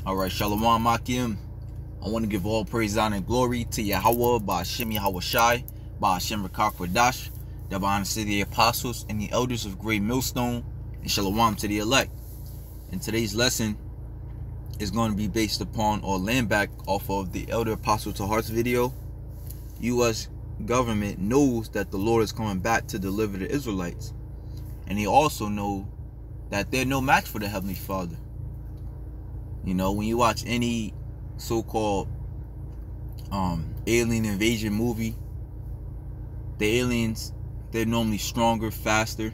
Alright, Shalom Akim. I want to give all praise, honor, and glory to Yahweh, Ba'ashem Yahweh Shai, Ba'ashem Rakak Radash, the Ba'an City Apostles, and the elders of Great Millstone, and Shalom to the elect. And today's lesson is going to be based upon or land back off of the Elder Apostle to Hearts video. U.S. government knows that the Lord is coming back to deliver the Israelites. And they also know that they're no match for the Heavenly Father. You know, when you watch any so-called alien invasion movie, the aliens, they're normally stronger, faster.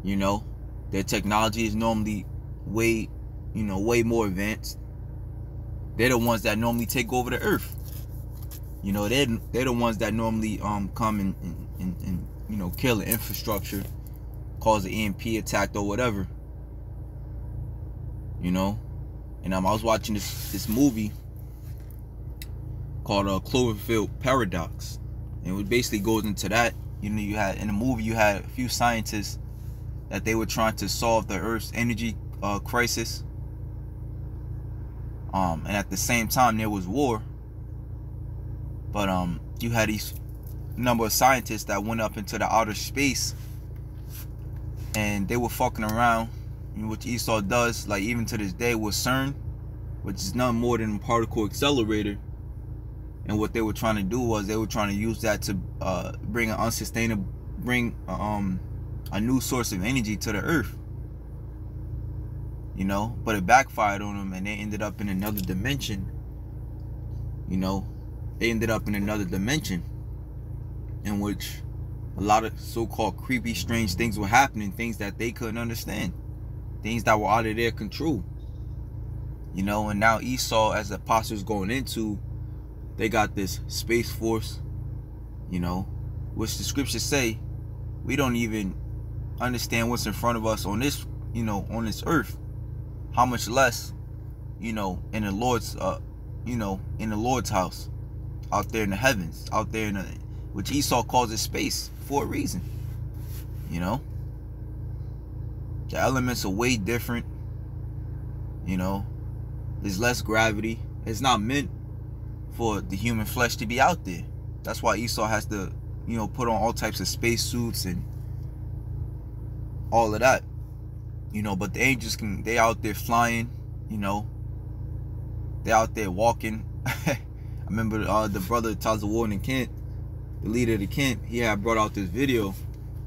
You know, their technology is normally way more advanced. They're the ones that normally take over the earth. You know, they're the ones that normally come and you know, kill the infrastructure, cause an EMP attack or whatever. You know, and I was watching this movie called Cloverfield Paradox, and it basically goes into that. You know, you had in the movie you had a few scientists that they were trying to solve the Earth's energy crisis, and at the same time there was war. But you had these number of scientists that went up into the outer space, and they were fucking around, which Esau does, like even to this day, with CERN, which is nothing more than a particle accelerator. And what they were trying to do was they were trying to use that to bring a new source of energy to the earth. You know, but it backfired on them, and they ended up in another dimension. You know, they ended up in another dimension in which a lot of so-called creepy, strange things were happening, things that they couldn't understand, things that were out of their control. You know, and now Esau, as the apostles going into, they got this space force, you know, which the scriptures say we don't even understand what's in front of us on this, you know, on this earth. How much less, you know, in the Lord's, you know, in the Lord's house, out there in the heavens, out there in the, which Esau calls it space for a reason. You know, the elements are way different. You know, there's less gravity. It's not meant for the human flesh to be out there. That's why Esau has to, you know, put on all types of space suits and all of that. You know, but the angels they out there flying. You know, they out there walking. I remember the brother Tazawar Kent, the leader of the Kent, he had brought out this video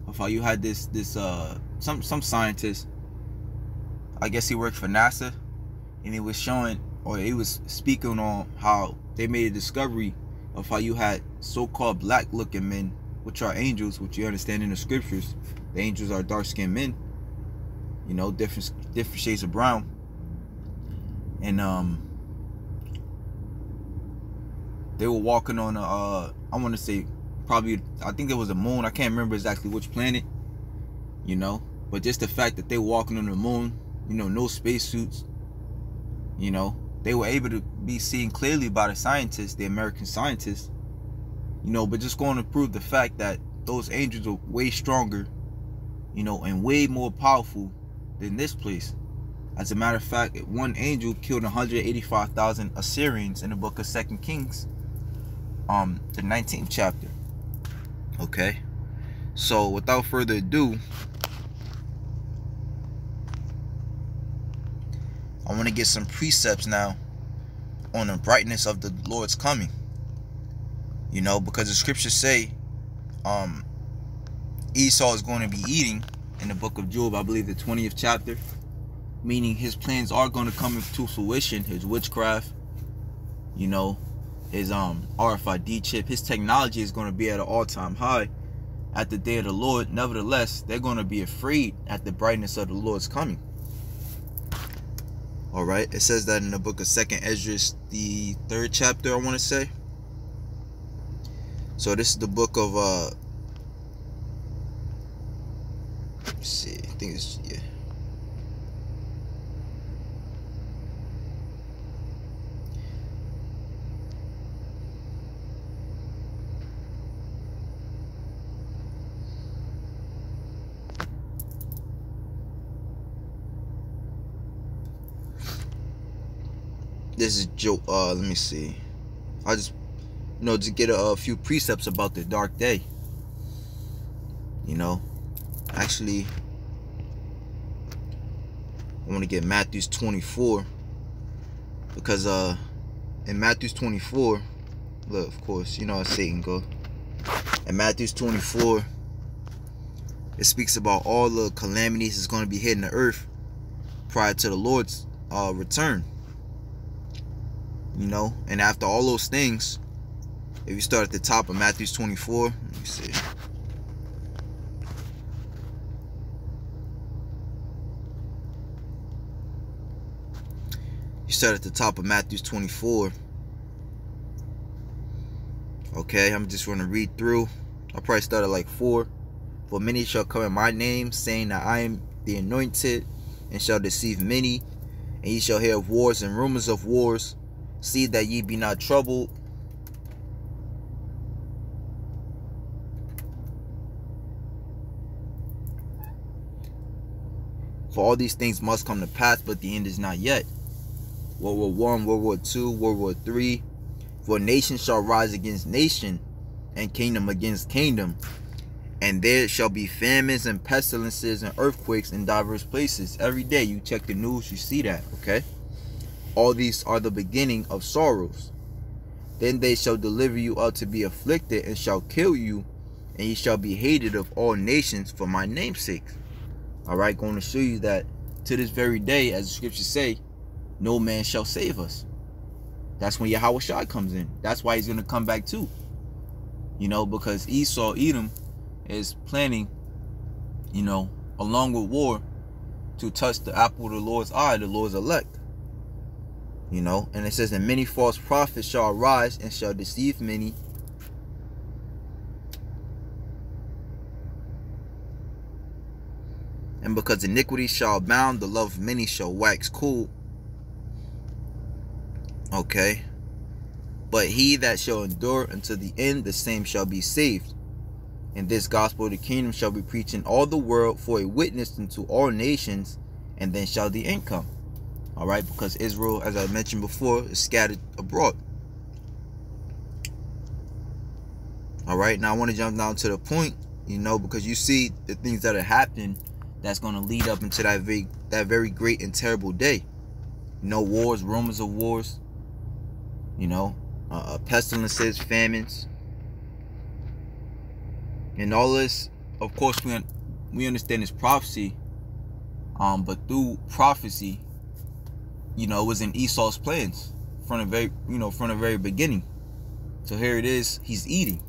of how you had some scientist, I guess he worked for NASA, and he was showing, or he was speaking on how they made a discovery of how you had so-called black looking men, which are angels, which you understand in the scriptures. The angels are dark-skinned men, you know, different shades of brown. And they were walking on I want to say probably, I think it was a moon. I can't remember exactly which planet, you know, but just the fact that they were walking on the moon, you know, no spacesuits, you know, they were able to be seen clearly by the scientists, the American scientists, you know, but just going to prove the fact that those angels are way stronger, you know, and way more powerful than this place. As a matter of fact, one angel killed 185,000 Assyrians in the book of 2 Kings, the 19th chapter. Okay, so without further ado, I want to get some precepts now on the brightness of the Lord's coming. You know, because the scriptures say Esau is going to be eating in the book of Job, I believe the 20th chapter, meaning his plans are going to come into fruition. His witchcraft, you know, his RFID chip, his technology is going to be at an all-time high at the day of the Lord. Nevertheless, they're going to be afraid at the brightness of the Lord's coming. All right, it says that in the book of 2nd Edras, the 3rd chapter, I want to say. So this is the book of let's see, I think it's, yeah. This is Joe. Let me see. I just, to get a few precepts about the dark day. Actually, I want to get Matthew 24, because in Matthew 24, look, of course, how Satan go. In Matthew 24, it speaks about all the calamities that's going to be hitting the earth prior to the Lord's return. And after all those things, if you start at the top of Matthew 24, let me see. You start at the top of Matthew 24. Okay, I'm just going to read through. I'll probably start at like 4. For many shall come in my name, saying that I am the anointed, and shall deceive many. And ye shall hear of wars and rumors of wars. See that ye be not troubled. For all these things must come to pass, but the end is not yet. World War I, World War II, World War III. For nation shall rise against nation, and kingdom against kingdom. And there shall be famines and pestilences and earthquakes in diverse places. Every day you check the news, you see that, okay? All these are the beginning of sorrows. Then they shall deliver you up to be afflicted, and shall kill you, and ye shall be hated of all nations for my name's sake. Alright, going to show you that to this very day, as the scriptures say, no man shall save us. That's when Yahweh Shai comes in. That's why he's going to come back too. Because Esau, Edom, is planning, along with war, to touch the apple of the Lord's eye, the Lord's elect. And it says, and many false prophets shall arise and shall deceive many. And because iniquity shall abound, the love of many shall wax cool. Okay. But he that shall endure unto the end, the same shall be saved. And this gospel of the kingdom shall be preached in all the world for a witness unto all nations, and then shall the end come. Alright, because Israel, as I mentioned before, is scattered abroad. Alright, now I want to jump down to the point, because you see the things that are happening that's going to lead up into that very great and terrible day. Wars, rumors of wars, pestilences, famines. And all this, of course, we understand this prophecy, but through prophecy, it was in Esau's plans from the very beginning. So here it is, he's eating.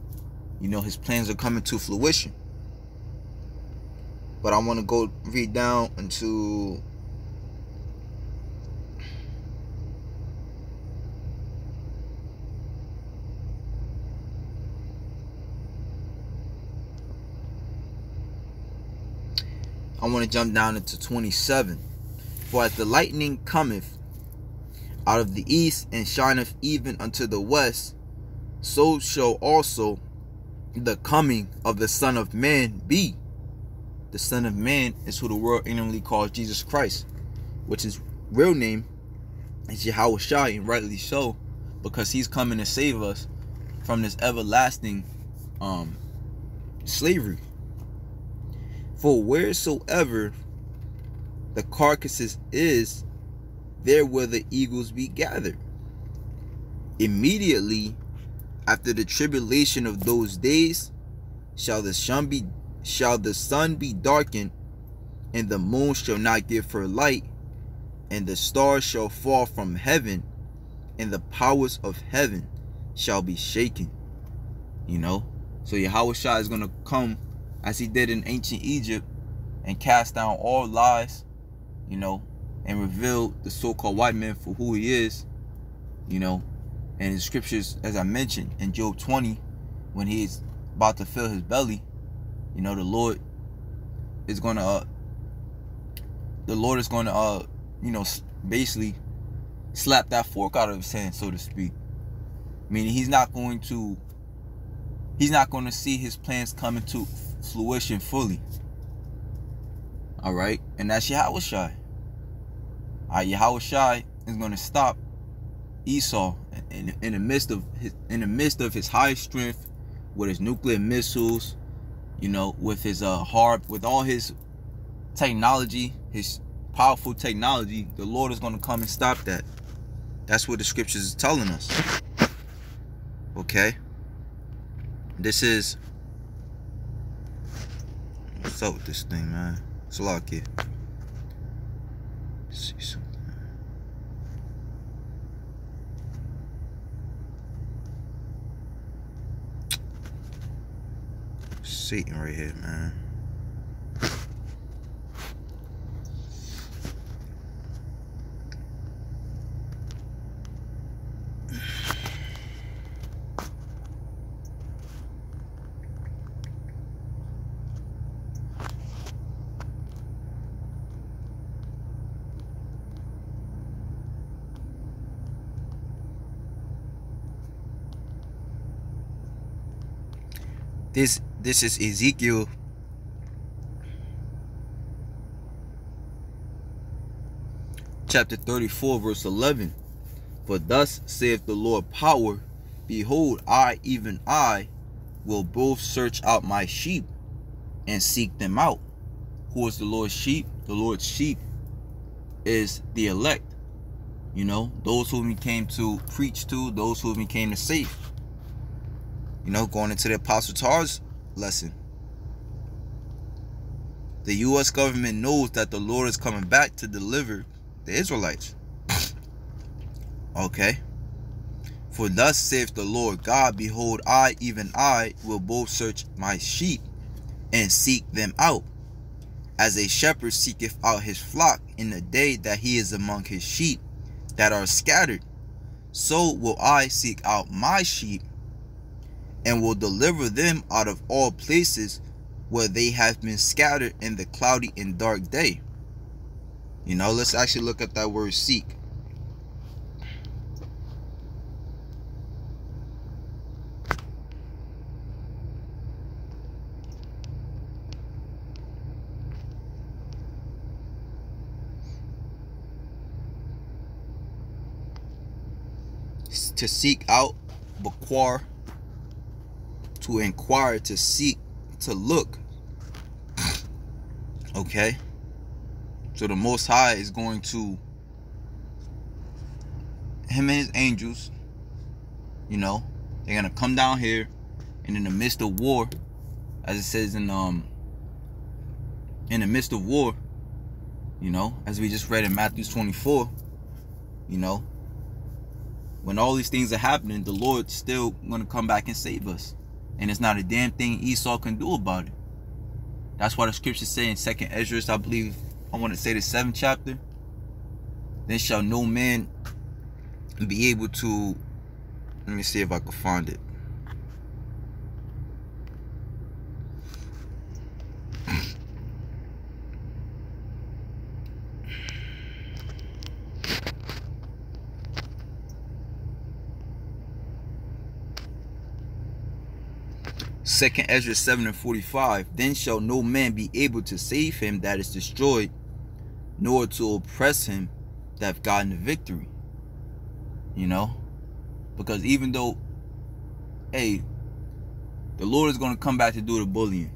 His plans are coming to fruition. But I want to go read down into I want to jump down into 27. For as the lightning cometh out of the east, and shineth even unto the west, so shall also the coming of the Son of Man be. The Son of Man is who the world ignorantly calls Jesus Christ, which his real name is Yahweh Shai, and rightly so, because he's coming to save us from this everlasting slavery. For wheresoever the carcasses is, there will the eagles be gathered. Immediately after the tribulation of those days shall the sun be darkened, and the moon shall not give her light, and the stars shall fall from heaven, and the powers of heaven shall be shaken. So Yahweh Shai is going to come as he did in ancient Egypt and cast down all lies, and reveal the so-called white man for who he is, and in the scriptures, as I mentioned in Job 20, when he is about to fill his belly, the Lord is going to basically slap that fork out of his hand, so to speak. Meaning he's not going to see his plans come into fruition fully. Alright, and that's Yahweh Shai. Yahweh Shai is going to stop Esau in the midst of his high strength, with his nuclear missiles, you know, with his with all his technology, his powerful technology, the Lord is going to come and stop that. That's what the scriptures is telling us. Okay, this is, what's up with this thing, man? It's a lot, kid. Let's see something. Satan right here, man. This is Ezekiel chapter 34 verse 11. For thus saith the Lord power, behold, I, even I, will both search out my sheep and seek them out. Who is the Lord's sheep? The Lord's sheep is the elect. You know, those whom he came to preach to, those whom he came to save. You know, going into the Apostle Tar's lesson. The U.S. government knows that the Lord is coming back to deliver the Israelites. Okay. For thus saith the Lord God, behold, I, even I, will both search my sheep and seek them out, as a shepherd seeketh out his flock in the day that he is among his sheep that are scattered. So will I seek out my sheep, and will deliver them out of all places where they have been scattered in the cloudy and dark day. You know, let's actually look at that word seek. To seek out, baquar, to inquire, to seek, to look. Okay, so the Most High is going to, him and his angels, you know, they're gonna come down here, and in the midst of war, as it says in the midst of war, you know, as we just read in Matthew 24, you know, when all these things are happening, the Lord's still gonna come back and save us. And it's not a damn thing Esau can do about it. That's why the scriptures say in 2nd Edras, I believe, I want to say the 7th chapter, then shall no man be able to, let me see if I can find it. Second Ezra 7:45. Then shall no man be able to save him that is destroyed, nor to oppress him that have gotten the victory. You know, because even though, hey, the Lord is going to come back to do the bullying.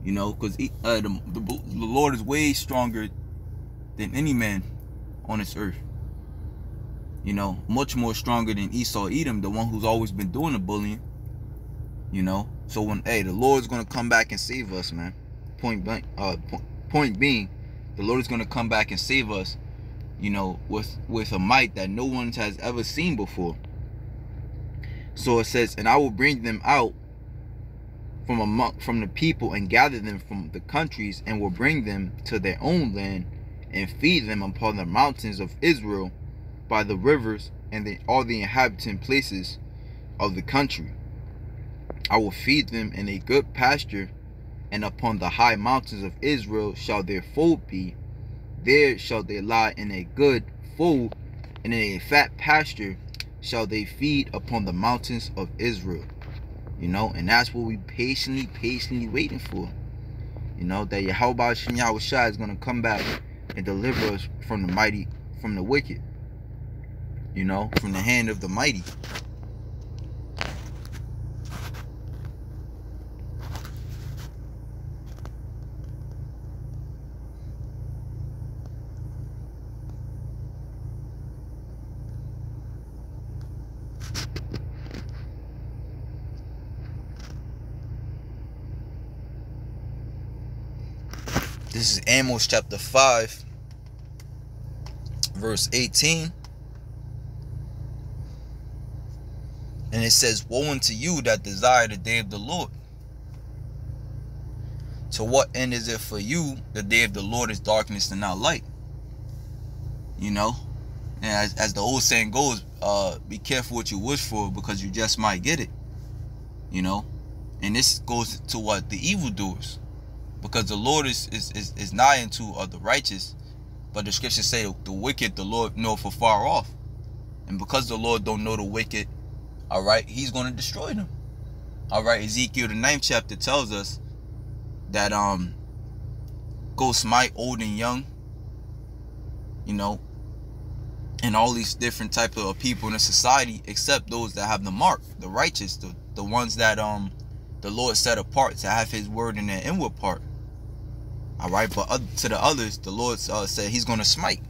You know, because the Lord is way stronger than any man on this earth. You know, much more stronger than Esau Edom, the one who's always been doing the bullying. You know, so when, hey, the Lord's going to come back and save us, man. Point being, the Lord is going to come back and save us, you know, with a might that no one has ever seen before. So it says, and I will bring them out from the people and gather them from the countries, and will bring them to their own land and feed them upon the mountains of Israel by the rivers and all the inhabited places of the country. I will feed them in a good pasture, and upon the high mountains of Israel shall their fold be. There shall they lie in a good fold, and in a fat pasture shall they feed upon the mountains of Israel. You know, and that's what we patiently waiting for. You know, that Yahweh Shem Yahushua is going to come back and deliver us from the wicked. you know, from the hand of the mighty. This is Amos chapter 5, verse 18. And it says, woe unto you that desire the day of the Lord. To what end is it for you the day of the Lord is darkness and not light? You know, and as the old saying goes, be careful what you wish for, because you just might get it. You know, and this goes to what? The evildoers. Because the Lord is nigh unto the righteous, but the scriptures say the wicked the Lord knoweth afar off. And because the Lord don't know the wicked, all right, he's going to destroy them. All right, Ezekiel the 9th chapter tells us that go smite old and young, you know, and all these different type of people in the society, except those that have the mark, the righteous, the ones that the Lord set apart to have his word in their inward part. All right, but to the others, the Lord said he's going to smite.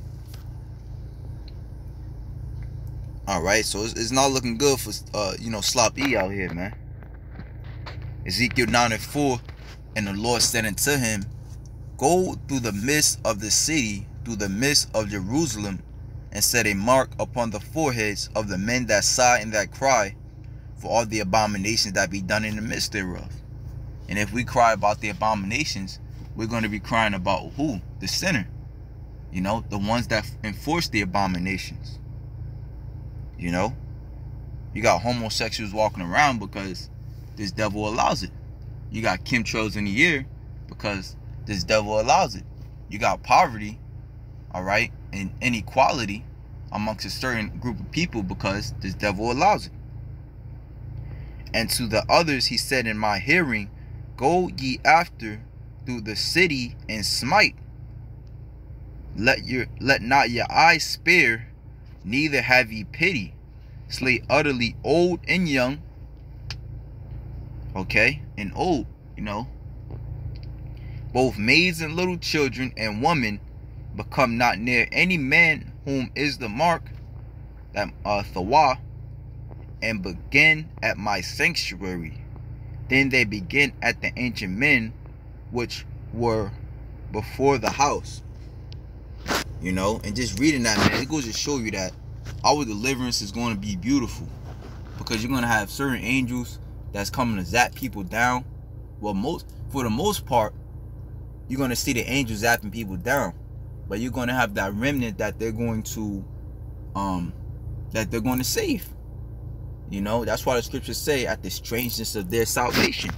All right, so it's not looking good for, you know, sloppy out here, man. Ezekiel 9:4, and the Lord said unto him, go through the midst of the city, through the midst of Jerusalem, and set a mark upon the foreheads of the men that sigh and that cry, for all the abominations that be done in the midst thereof. And if we cry about the abominations, we're going to be crying about who? The sinner. You know, the ones that enforce the abominations. You know, you got homosexuals walking around because this devil allows it. You got chemtrails in the air because this devil allows it. You got poverty, all right, and inequality amongst a certain group of people because this devil allows it. And to the others he said in my hearing, go ye after through the city and smite. Let not your eyes spare, neither have ye pity. Slay utterly old and young. Okay, and old, you know. Both maids and little children and women, but come not near any man whom is the mark, that Thawah, and begin at my sanctuary. Then they begin at the ancient men which were before the house. You know, and just reading that, man, it goes to show you that our deliverance is going to be beautiful, because you're going to have certain angels that's coming to zap people down. Well, for the most part, you're going to see the angels zapping people down, but you're going to have that remnant that they're going to save. You know, that's why the scriptures say at the strangeness of their salvation.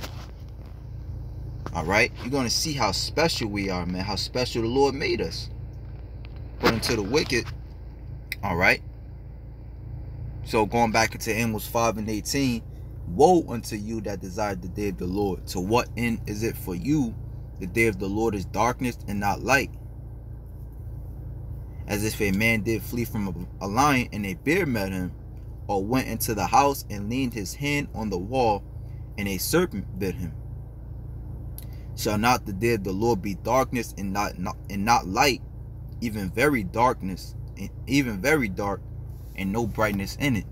All right, you're going to see how special we are, man, how special the Lord made us. But unto the wicked, all right. So going back into Amos 5:18, woe unto you that desire the day of the Lord. To what end is it for you the day of the Lord is darkness and not light? As if a man did flee from a lion and a bear met him, or went into the house and leaned his hand on the wall, and a serpent bit him. Shall not the day of the Lord be darkness and not light, even very darkness, even very dark, and no brightness in it?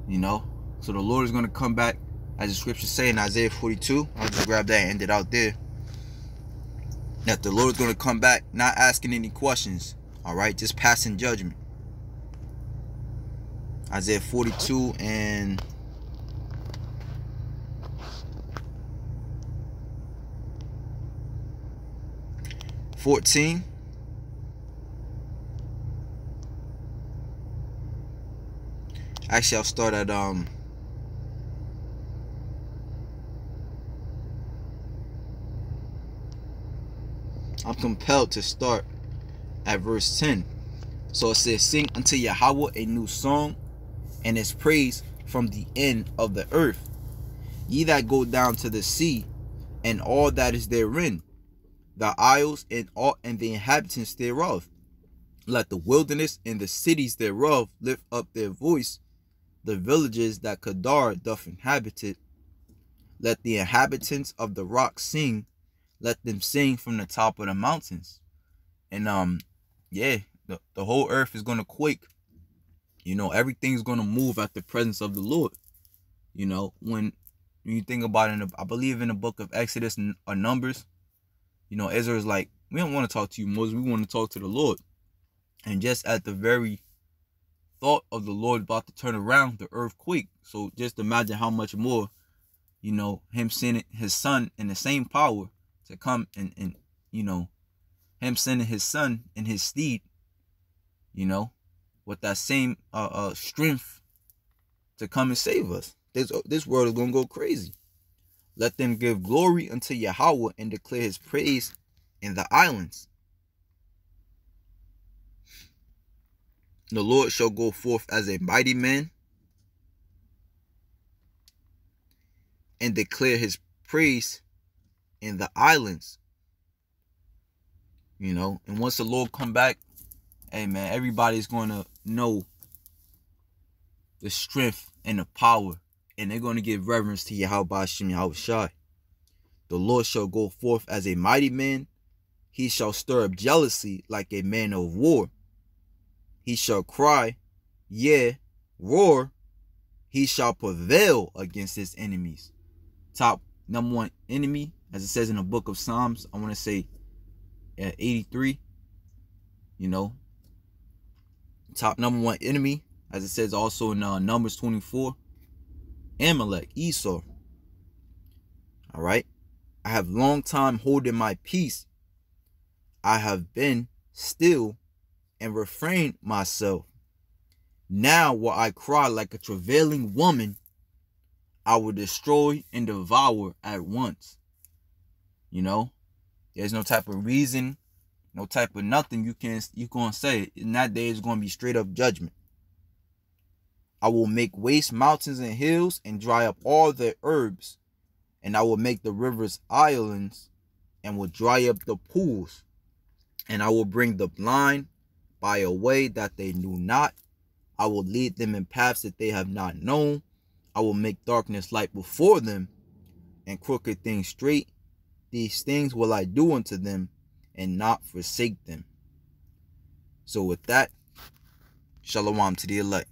You know, so the Lord is going to come back, as the scriptures say in Isaiah 42. I'll just grab that and end it out there. That the Lord is going to come back, not asking any questions, all right, just passing judgment. Isaiah 42 and 14. Actually, I'll start at I'm compelled to start at verse 10. So it says, sing unto Yahweh a new song, and his praise from the end of the earth. Ye that go down to the sea, and all that is therein, the isles and all and the inhabitants thereof. Let the wilderness and the cities thereof lift up their voice, the villages that Kedar doth inhabit. Let the inhabitants of the rocks sing, let them sing from the top of the mountains. And yeah, the whole earth is gonna quake. You know, everything's gonna move at the presence of the Lord. You know, when you think about it, I believe in the book of Exodus or Numbers, you know, Ezra is like, we don't want to talk to you, Moses, we want to talk to the Lord. And just at the very thought of the Lord about to turn around, the earth quaked. So just imagine how much more, you know, him sending his son in the same power to come and you know, him sending his son in his steed, you know, with that same strength to come and save us. This world is going to go crazy. Let them give glory unto Yahweh and declare his praise in the islands. The Lord shall go forth as a mighty man and declare his praise in the islands. You know, and once the Lord come back, hey man, everybody's going to know the strength and the power, and they're going to give reverence to Yahweh Hashem Yahushai. The Lord shall go forth as a mighty man. He shall stir up jealousy like a man of war. He shall cry, yea, roar. He shall prevail against his enemies. Top number one enemy, as it says in the book of Psalms, I want to say 83, you know. Top number one enemy, as it says also in Numbers 24, Amalek, Esau. All right. I have long time holding my peace. I have been still and refrained myself. Now will I cry like a travailing woman. I will destroy and devour at once. You know, there's no type of reason, no type of nothing you gonna say. In that day, it's gonna be straight up judgment. I will make waste mountains and hills and dry up all their herbs. And I will make the rivers islands and will dry up the pools. And I will bring the blind by a way that they knew not. I will lead them in paths that they have not known. I will make darkness light before them and crooked things straight. These things will I do unto them and not forsake them. So with that, shalom to the elect.